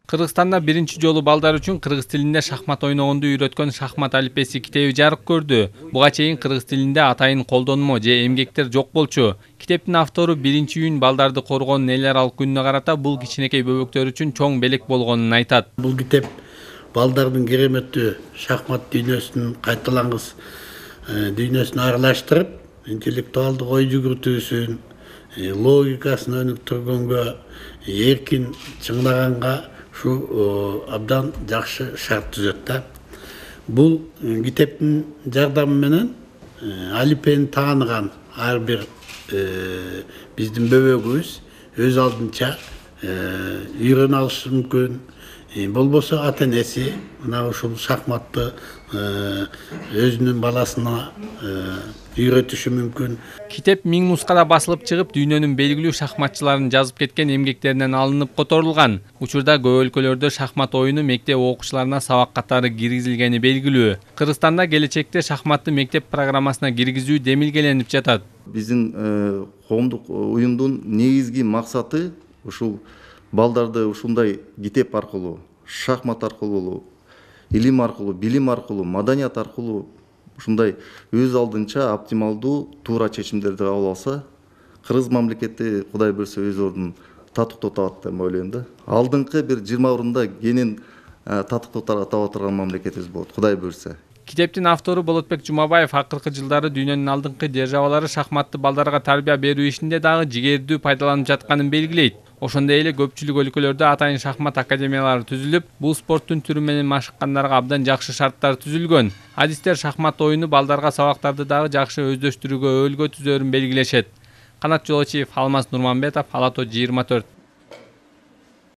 Кыргызстанда биринчи жолу балдар үчүн кыргыз тилинде шахмат ойногонду үйрөткөн шахмат алипеси китеби жарык көрдү. Буга чейин кыргыз тилинде атайын колдонмо же эмгектер жок болчу. Китептин автору 1-июнь балдарды коргоонун эл аралык күнүнө карата бул кичинекей бөбөктөр үчүн чоң белек болгонун айтат. Бул китеп балдардын кереметтүү шахмат дүйнөсүн кайталангыс дүйнөсүн аралаштырып, интеллектуалдык ой жүгүртүүсүн, логикасын өнүктүргөнгө, эркин чыңдаганга абдан жакшы шарт түзөт да. Бул китептин жардамы менен алипени тааныган ар бир биздин бөбөгүбүз өз алдынча үйрөнө алышы мүмкүн. Болбосо ата энеси мына ушул шахматты өзүнүн баласына үйрөтүшү мүмкүн. Китеп 1000 нускада басылып чыгып, дүйнөнүн белгилүү шахматчыларын жазып кеткен эмгектеринен алынып которулган. Учурда көп өлкөлөрдө шахмат оюну мектеп окуучуларына сабак катары киргизилгени белгилүү. Кыргызстанда келечекте шахматты мектеп программасына киргизүү демилгеленип жатат. Биздин коомдук уюмдун негизги максаты ушул балдарды ушундай китеп аркылуу, шахмат аркылуу, илим аркылуу, билим аркылуу, маданият аркылуу ушундай өз алдынча оптималдуу туура чечимдерди кабыл алса, кыргыз мамлекети Кудай берсе өз ордун татыктуу табат деп ойлойм да. Алдыңкы бир 20 орунда кенен татыктуу таба турган мамлекетибиз болот, Кудай берсе. Китептин автору Болотбек Жумабаев акыркы жылдары дүйнөнүн алдыңкы державалары шахматты балдарга тарбия берүү ишинде дагы жигердүү пайдаланып жатканын белгилейт. Ошондой эле көпчүлүк өлкөлөрдө атайын шахмат академиялары түзүлүп, бул спорттун түрү менен машыккандарга абдан жакшы шарттар түзүлгөн. Адистер шахмат оюну балдарга сабактарды дагы жакшы өздөштүрүүгө өөлгө түзөрүн белгилешет. Канат Жолочиев, Алмаз Нурманбетов, Ала То 24.